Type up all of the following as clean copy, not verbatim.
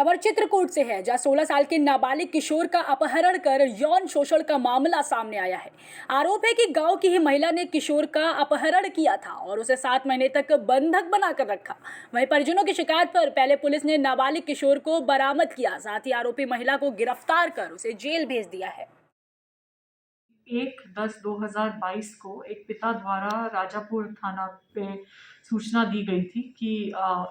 खबर चित्रकूट से है, जहां 16 साल के नाबालिग किशोर का अपहरण कर यौन शोषण का मामला सामने आया है। आरोप है कि गांव की ही महिला ने किशोर का अपहरण किया था और उसे 7 महीने तक बंधक बनाकर रखा। वहीं परिजनों की शिकायत पर पहले पुलिस ने नाबालिग किशोर को बरामद किया, साथ ही आरोपी महिला को गिरफ्तार कर उसे जेल भेज दिया है। 1/10/2022 को एक पिता द्वारा राजापुर थाना पे सूचना दी गई थी कि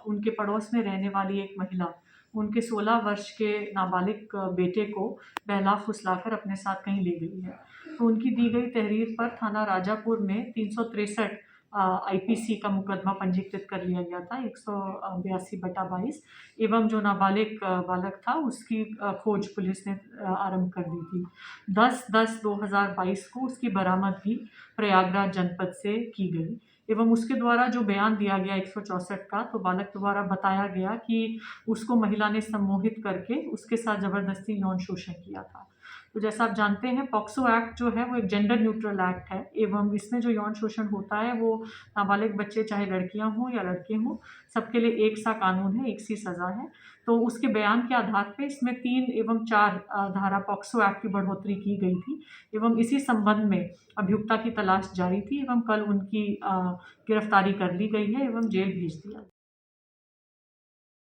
उनके पड़ोस में रहने वाली एक महिला उनके 16 वर्ष के नाबालिग बेटे को बहला फुसलाकर अपने साथ कहीं ले गई है। तो उनकी दी गई तहरीर पर थाना राजापुर में 363 आईपीसी का मुकदमा पंजीकृत कर लिया गया था, 182/22 एवं जो नाबालिग बालक था उसकी खोज पुलिस ने आरंभ कर दी थी। 10/10/2022 को उसकी बरामदगी प्रयागराज जनपद से की गई एवं उसके द्वारा जो बयान दिया गया 164 का, तो बालक द्वारा बताया गया कि उसको महिला ने सम्मोहित करके उसके साथ जबरदस्ती यौन शोषण किया था। तो जैसा आप जानते हैं, पॉक्सो एक्ट जो है वो एक जेंडर न्यूट्रल एक्ट है एवं इसमें जो यौन शोषण होता है वो नाबालिग बच्चे चाहे लड़कियां हों या लड़के हों, सबके लिए एक सा कानून है, एक सी सज़ा है। तो उसके बयान के आधार पे इसमें 3 एवं 4 धारा पॉक्सो एक्ट की बढ़ोतरी की गई थी एवं इसी संबंध में अभियुक्ता की तलाश जारी थी एवं कल उनकी गिरफ्तारी कर ली गई है एवं जेल भेज दिया।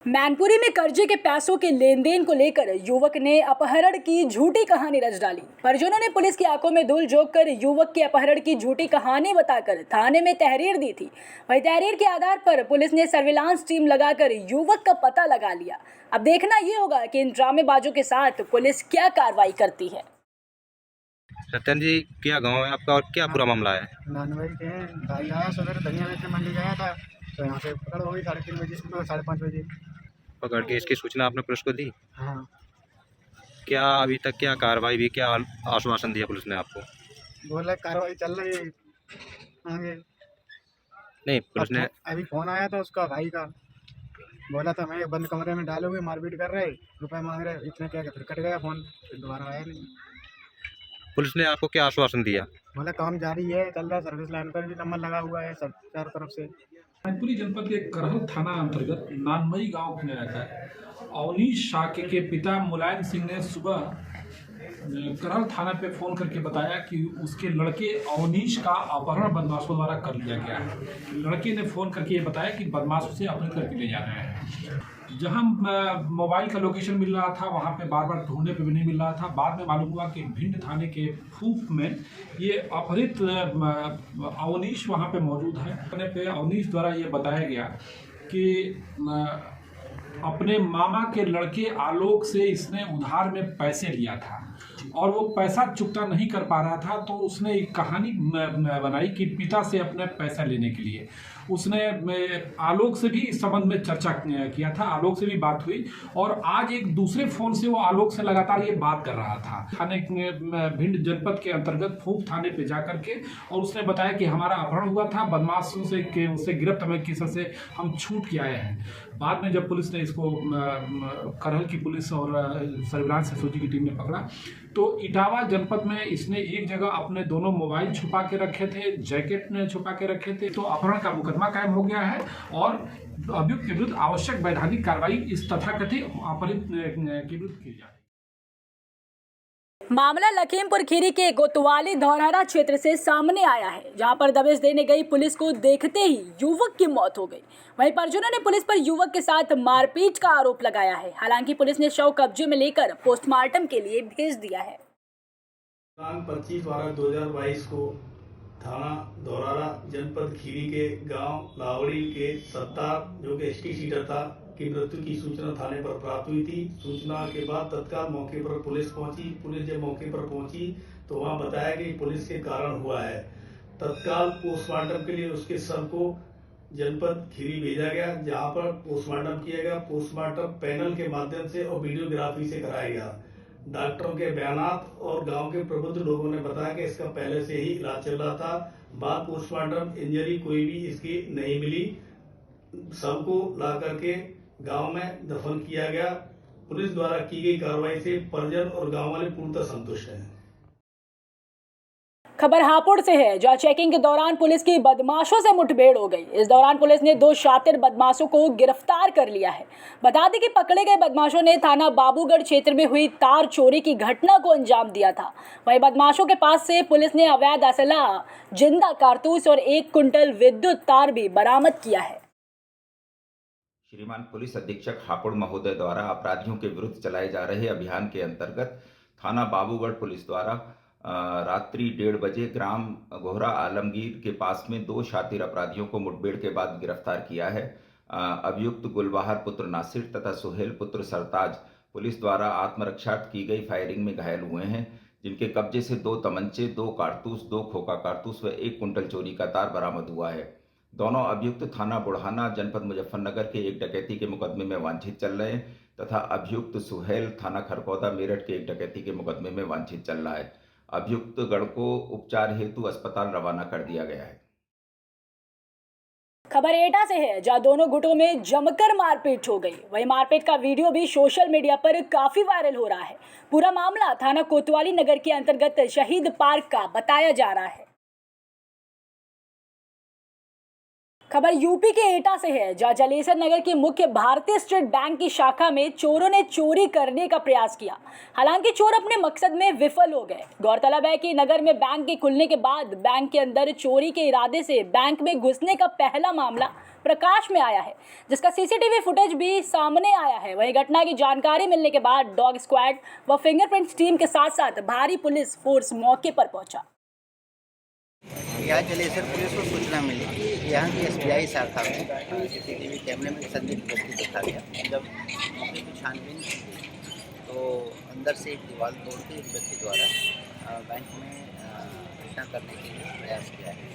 मैनपुरी में कर्जे के पैसों के लेन देन को लेकर युवक ने अपहरण की झूठी कहानी रच डाली। परिजनों ने पुलिस की आंखों में धूल झोंककर युवक के अपहरण की झूठी कहानी बताकर थाने में तहरीर दी थी। वहीं तहरीर के आधार पर पुलिस ने सर्विलांस टीम लगाकर युवक का पता लगा लिया। अब देखना ये होगा कि इन ड्रामेबाजों के साथ पुलिस क्या कार्रवाई करती है। सत्यन जी, क्या गांव है आपका और क्या पूरा मामला है? नानवाई के हैं, गाड़ी आया सवेरे धनिया बेचने मंडी गया था, तो यहाँ से पकड़ हो गई 3:30 बजे, 5:30 बजे। पकड़ के इसकी सूचना आपने पुलिस को दी? हाँ, क्या अभी तक क्या कार्रवाई भी, क्या आश्वासन दिया पुलिस ने आपको? बोला कार्रवाई चल रही है आगे। नहीं, पुलिस ने अभी फोन आया था उसका भाई का, बोला था मैं बंद कमरे में डालूंगी, मारपीट कर रहे, रुपए मांग रहे, इतने क्या, फिर कट गया फोन, फिर दोबारा आया नहीं। पुलिस ने आपको क्या आश्वासन दिया? बोला काम जारी है, चल रहा है, सर्विस लाइन पर भी नंबर लगा हुआ है सब चारों तरफ से। मैनपुरी जनपद के करहल थाना अंतर्गत नानमई गांव में रहता है अवनीश शाह के पिता मुलायम सिंह ने सुबह करहल थाना पे फोन करके बताया कि उसके लड़के अवनीश का अपहरण बदमाशों द्वारा कर लिया गया है। लड़के ने फोन करके ये बताया कि बदमाश उसे अपहरित करके ले जा रहे हैं। जहां मोबाइल का लोकेशन मिल रहा था वहां पे बार बार ढूंढने पे भी नहीं मिल रहा था। बाद में मालूम हुआ कि भिंड थाने के फूफ में ये अपहरित अवनीश वहां पे मौजूद है। पे अवनीश द्वारा ये बताया गया कि अपने मामा के लड़के आलोक से इसने उधार में पैसे लिया था और वो पैसा चुकता नहीं कर पा रहा था, तो उसने एक कहानी बनाई कि पिता से अपने पैसा लेने के लिए उसने आलोक से भी इस संबंध में चर्चा किया था। आलोक से भी बात हुई और आज एक दूसरे फोन से वो आलोक से लगातार ये बात कर रहा था। थाने भिंड जनपद के अंतर्गत फूफ थाने पे जाकर के और उसने बताया कि हमारा अपहरण हुआ था, बदमाशों से उससे गिरफ्त हमें किसी से हम छूट के आए हैं। बाद में जब पुलिस ने इसको करहल की पुलिस और सर्विलांस एसओजी की टीम ने पकड़ा, तो इटावा जनपद में इसने एक जगह अपने दोनों मोबाइल छुपा के रखे थे, जैकेट ने छुपा के रखे थे। तो अपहरण का मुकदमा कायम हो गया है और अभियुक्त के विरुद्ध आवश्यक वैधानिक कार्रवाई इस तथाकथित अपहरित के विरुद्ध की जाए। मामला लखीमपुर खीरी के कोतवाली धौरहरा क्षेत्र से सामने आया है, जहां पर दबिश देने गई पुलिस को देखते ही युवक की मौत हो गई। वहीं परिजनों ने पुलिस पर युवक के साथ मारपीट का आरोप लगाया है। हालांकि पुलिस ने शव कब्जे में लेकर पोस्टमार्टम के लिए भेज दिया है। 25/12/2022 को थाना धौरहरा जनपद खीरी के गांव लावड़ी के सत्तार, जो कि एसटी सीटर था, की मृत्यु की सूचना थाने पर प्राप्त हुई थी। सूचना के बाद तत्काल मौके पर पुलिस पहुंची। पुलिस जब मौके पर पहुंची तो वहां बताया कि पुलिस के कारण हुआ है। तत्काल पोस्टमार्टम के लिए उसके शव को जनपद खीरी भेजा गया, जहां पर पोस्टमार्टम किया गया। पोस्टमार्टम पैनल के माध्यम से और वीडियोग्राफी से कराया गया। डॉक्टरों के बयानात और गांव के प्रबुद्ध लोगों ने बताया कि इसका पहले से ही इलाज चल रहा था। बाद पोस्टमार्टम इंजरी कोई भी इसकी नहीं मिली। शव को ला करके गांव में दफन किया गया। पुलिस द्वारा की गई कार्रवाई से परिजन और गांव वाले पूर्णतः संतुष्ट हैं। खबर हापुड़ से है, जहां चेकिंग के दौरान पुलिस की बदमाशों से मुठभेड़ हो गई। इस दौरान पुलिस ने 2 शातिर बदमाशों को गिरफ्तार कर लिया है। बता दें कि पकड़े गए बदमाशों ने थाना बाबूगढ़ क्षेत्र में हुई तार चोरी की घटना को अंजाम दिया था। वहीं बदमाशों के पास से पुलिस ने अवैध असला, जिंदा कारतूस और 1 कुंटल विद्युत तार भी बरामद किया है। श्रीमान पुलिस अधीक्षक हापुड़ महोदय द्वारा अपराधियों के विरुद्ध चलाए जा रहे अभियान के अंतर्गत थाना बाबूगढ़ पुलिस द्वारा रात्रि 1:30 बजे ग्राम गोहरा आलमगीर के पास में 2 शातिर अपराधियों को मुठभेड़ के बाद गिरफ्तार किया है। अभियुक्त गुलबहार पुत्र नासिर तथा सुहेल पुत्र सरताज पुलिस द्वारा आत्मरक्षा की गई फायरिंग में घायल हुए हैं, जिनके कब्जे से 2 तमंचे, 2 कारतूस, 2 खोखा कारतूस व 1 कुंटल चोरी का तार बरामद हुआ है। दोनों अभियुक्त थाना बुढ़ाना जनपद मुजफ्फरनगर के एक डकैती के मुकदमे में वांछित चल रहे हैं तथा अभियुक्त सुहेल थाना खरकौदा मेरठ के एक डकैती के मुकदमे में वांछित चल रहा है। अभियुक्त गण को उपचार हेतु अस्पताल रवाना कर दिया गया है। खबर एटा से है, जहां दोनों गुटों में जमकर मारपीट हो गई। वहीं मारपीट का वीडियो भी सोशल मीडिया पर काफी वायरल हो रहा है। पूरा मामला थाना कोतवाली नगर के अंतर्गत शहीद पार्क का बताया जा रहा है। खबर यूपी के एटा से है, जहां जलेसर नगर की मुख्य भारतीय स्टेट बैंक की शाखा में चोरों ने चोरी करने का प्रयास किया। हालांकि चोर अपने मकसद में विफल हो गए। गौरतलब है कि नगर में बैंक के खुलने के बाद बैंक के अंदर चोरी के इरादे से बैंक में घुसने का पहला मामला प्रकाश में आया है, जिसका सीसीटीवी फुटेज भी सामने आया है। वहीं घटना की जानकारी मिलने के बाद डॉग स्क्वाड व फिंगरप्रिंट्स टीम के साथ साथ भारी पुलिस फोर्स मौके पर पहुंचा। यहाँ जलेसर पुलिस को सूचना मिली कि यहाँ की SBI शाखा में सीसीटीवी कैमरे में संदिग्ध व्यक्ति देखा गया। जब मौके की छानबीन की तो अंदर से एक दीवार तोड़ के एक व्यक्ति द्वारा बैंक में घटना करने के लिए प्रयास किया है।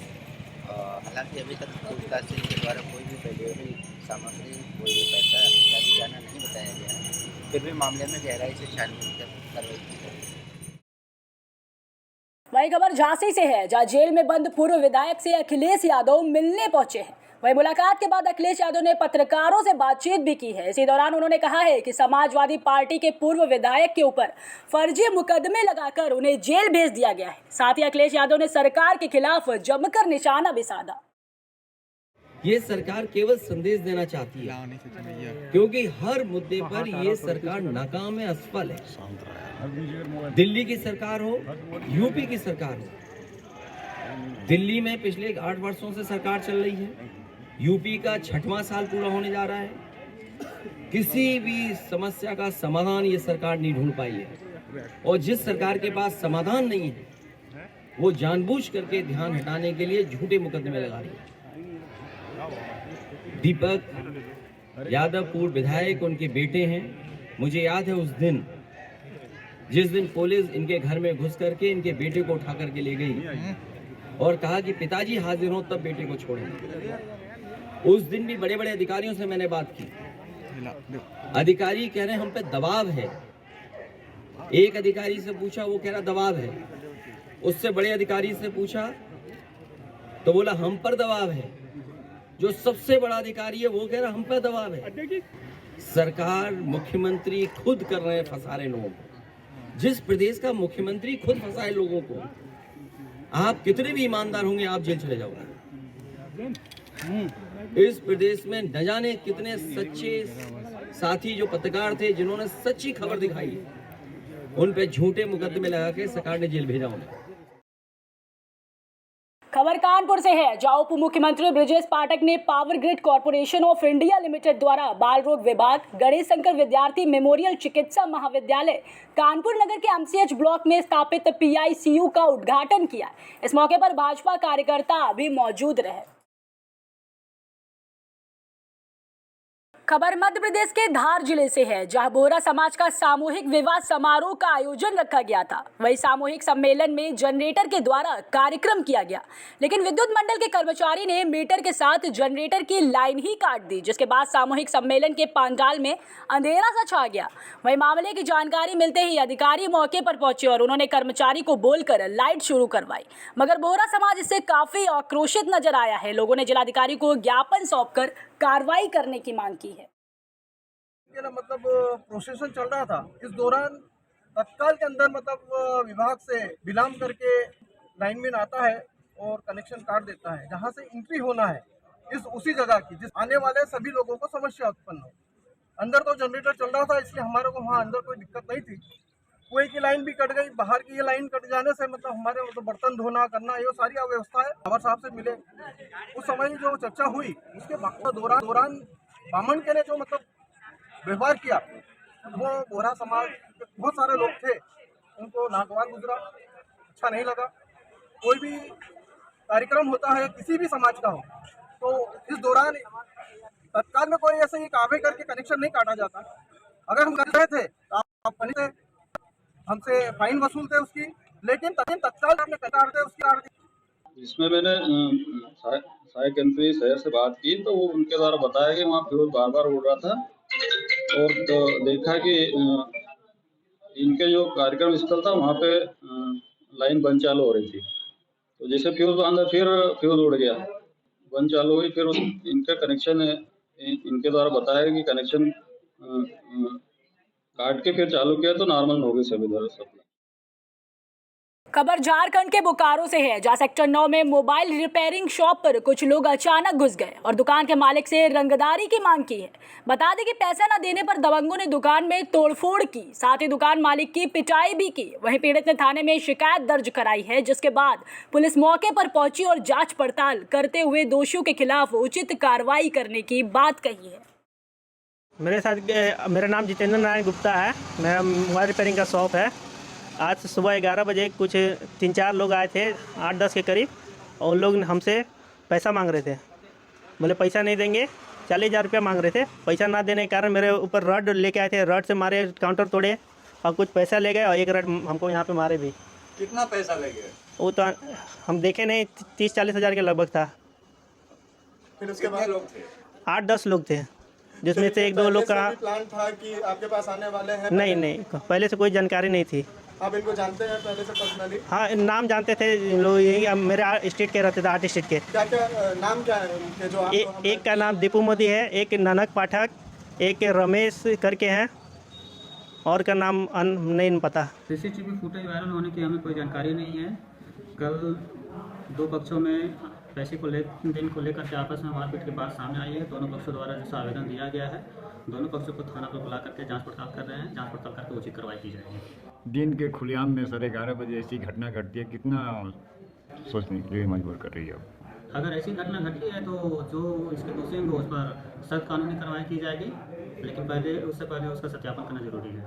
हालांकि अभी तक पूछताछ के द्वारा कोई भी वैल्यूएबल सामग्री, कोई भी पैसा इत्यादि जाना नहीं बताया गया है। फिर भी मामले में गहराई से छानबीन कर कार्रवाई की जाएगी। वही खबर झांसी से है, जहां जेल में बंद पूर्व विधायक से अखिलेश यादव मिलने पहुंचे हैं। वही मुलाकात के बाद अखिलेश यादव ने पत्रकारों से बातचीत भी की है। इसी दौरान उन्होंने कहा है कि समाजवादी पार्टी के पूर्व विधायक के ऊपर फर्जी मुकदमे लगाकर उन्हें जेल भेज दिया गया है। साथ ही अखिलेश यादव ने सरकार के खिलाफ जमकर निशाना भी साधा। ये सरकार केवल संदेश देना चाहती है, क्योंकि हर मुद्दे पर ये सरकार नाकाम है, असफल है। दिल्ली की सरकार हो, यूपी की सरकार हो, दिल्ली में पिछले 8 वर्षों से सरकार चल रही है, यूपी का 6वां साल पूरा होने जा रहा है। किसी भी समस्या का समाधान ये सरकार नहीं ढूंढ पाई है, और जिस सरकार के पास समाधान नहीं है वो जानबूझ करके ध्यान हटाने के लिए झूठे मुकदमे लगा रही है। दीपक यादव पूर्व विधायक, उनके बेटे हैं। मुझे याद है उस दिन, जिस दिन पुलिस इनके घर में घुस करके इनके बेटे को उठा करके ले गई और कहा कि पिताजी हाजिर हो तब बेटे को छोड़ेंगे। उस दिन भी बड़े बड़े अधिकारियों से मैंने बात की। अधिकारी कह रहे हैं हम पे दबाव है। एक अधिकारी से पूछा, वो कह रहा दबाव है। उससे बड़े अधिकारी से पूछा तो बोला हम पर दबाव है। जो सबसे बड़ा अधिकारी है वो कह रहा हम पर दबाव है। सरकार, मुख्यमंत्री खुद कर रहे हैं फंसा रहे लोगों को। जिस प्रदेश का मुख्यमंत्री खुद फंसाए लोगों को, आप कितने भी ईमानदार होंगे आप जेल चले जाओगे। इस प्रदेश में न जाने कितने सच्चे साथी जो पत्रकार थे जिन्होंने सच्ची खबर दिखाई, उन पे झूठे मुकदमे लगा के सरकार ने जेल भेजा उन्हें। खबर कानपुर से है, जहां उप मुख्यमंत्री ब्रजेश पाठक ने power grid corporation of India limited द्वारा बाल रोग विभाग, गणेश शंकर विद्यार्थी मेमोरियल चिकित्सा महाविद्यालय कानपुर नगर के MCH ब्लॉक में स्थापित PICU का उद्घाटन किया। इस मौके पर भाजपा कार्यकर्ता भी मौजूद रहे। खबर मध्य प्रदेश के धार जिले से है, जहां बोहरा समाज का सामूहिक विवाह समारोह का आयोजन रखा गया था। वही सामूहिक सम्मेलन में जनरेटर के द्वारा कार्यक्रम किया गया, लेकिन विद्युत मंडल के कर्मचारी ने मीटर के साथ जनरेटर की लाइन ही काट दी, जिसके बाद सामूहिक सम्मेलन के पंडाल में अंधेरा सा छा गया। वही मामले की जानकारी मिलते ही अधिकारी मौके पर पहुंचे और उन्होंने कर्मचारी को बोलकर लाइट शुरू करवाई, मगर बोहरा समाज इससे काफी आक्रोशित नजर आया है। लोगों ने जिलाधिकारी को ज्ञापन सौंपकर कार्रवाई करने की मांग की है। मतलब प्रोसेशन चल रहा था, इस दौरान तत्काल के अंदर मतलब विभाग से विलंब करके लाइनमैन आता है और कनेक्शन काट देता है। जहाँ से एंट्री होना है उसी जगह की, जिस आने वाले सभी लोगों को समस्या उत्पन्न हो। अंदर तो जनरेटर चल रहा था, इसलिए हमारे को वहाँ अंदर कोई दिक्कत नहीं थी। कुएं की लाइन भी कट गई, बाहर की ये लाइन कट जाने से मतलब हमारे तो बर्तन धोना करना ये सारी अव्यवस्था है। खबर साहब से मिले, उस समय जो चर्चा हुई उसके दौरान बामन के ने जो मतलब व्यवहार किया, वो बोहरा समाज के बहुत सारे लोग थे, उनको नागवार गुजरा, अच्छा नहीं लगा। कोई भी कार्यक्रम होता है किसी भी समाज का हो, तो इस दौरान तत्काल में कोई ऐसे ही काबे करके कनेक्शन नहीं काटा जाता। अगर हम कर रहे थे तो आप हमसे फाइन वसूलते उसकी, लेकिन तत्काल आपने काटते उसकी। इसमें मैंने सहायक यंत्री शहर से बात की तो वो उनके द्वारा बताया कि वहाँ फ्यूज बार बार उड़ रहा था और तो देखा कि इनके जो कार्यक्रम स्थल था वहाँ पे लाइन बंद चालू हो रही थी। तो जैसे फ्यूज बांधा फिर फ्यूज उड़ गया, बंद चालू हुई, फिर इनका कनेक्शन इनके द्वारा बताया कि कनेक्शन काट के फिर चालू किया तो नॉर्मल हो गई सभी तरह सप्लाई। खबर झारखंड के बोकारो से है, जहां सेक्टर 9 में मोबाइल रिपेयरिंग शॉप पर कुछ लोग अचानक घुस गए और दुकान के मालिक से रंगदारी की मांग की है। बता दें कि पैसा न देने पर दबंगों ने दुकान में तोड़फोड़ की, साथ ही दुकान मालिक की पिटाई भी की। वहीं पीड़ित ने थाने में शिकायत दर्ज कराई है, जिसके बाद पुलिस मौके पर पहुंची और जांच पड़ताल करते हुए दोषियों के खिलाफ उचित कार्रवाई करने की बात कही है। मेरा नाम जितेंद्र नारायण गुप्ता है, मेरा मोबाइल रिपेयरिंग का शॉप है। आज सुबह 11 बजे कुछ 3-4 लोग आए थे, 8-10 के करीब, और उन लोग हमसे पैसा मांग रहे थे। बोले पैसा नहीं देंगे, 40,000 रुपया मांग रहे थे। पैसा ना देने के कारण मेरे ऊपर रड लेके आए थे, रड से मारे, काउंटर तोड़े और कुछ पैसा ले गए और एक रड हमको यहाँ पे मारे भी। कितना पैसा ले गए? वो तो हम देखे नहीं, 30-40 हज़ार के लगभग था। फिर उसके बाद लोग थे? 8-10 लोग थे, जिसमें से 1-2 लोग का प्लान था कि आपके पास आने वाले हैं? नहीं, पहले से कोई जानकारी नहीं थी। आप इनको जानते हैं पहले से पर्सनली? हाँ, नाम जानते थे लोग, यही मेरे स्टेट के रहते थे, 8 स्टेट के। क्या नाम क्या है उनके जो एक का नाम दीपू मोदी है, एक ननक पाठक, एक रमेश करके हैं, और का नाम नहीं पता। सीसीटीवी फुटेज वायरल होने की हमें कोई जानकारी नहीं है। कल 2 पक्षों में पैसे को लेन को लेकर के आपस में मारपीट की बात सामने आई है। दोनों पक्षों द्वारा जिसका आवेदन दिया गया है, दोनों पक्षों को थाना पर बुला करके जांच पड़ताल कर रहे हैं। जांच पड़ताल करके उचित कार्रवाई की जाएगी। दिन के खुलेआम में 11:30 बजे ऐसी घटना घटती है, कितना सोचने के लिए मजबूर कर रही है? अगर ऐसी घटना घटी है तो जो इसके दोषी होंगे उस पर सख्त कानूनी कार्रवाई की जाएगी, लेकिन उससे पहले उसका सत्यापन करना जरूरी है।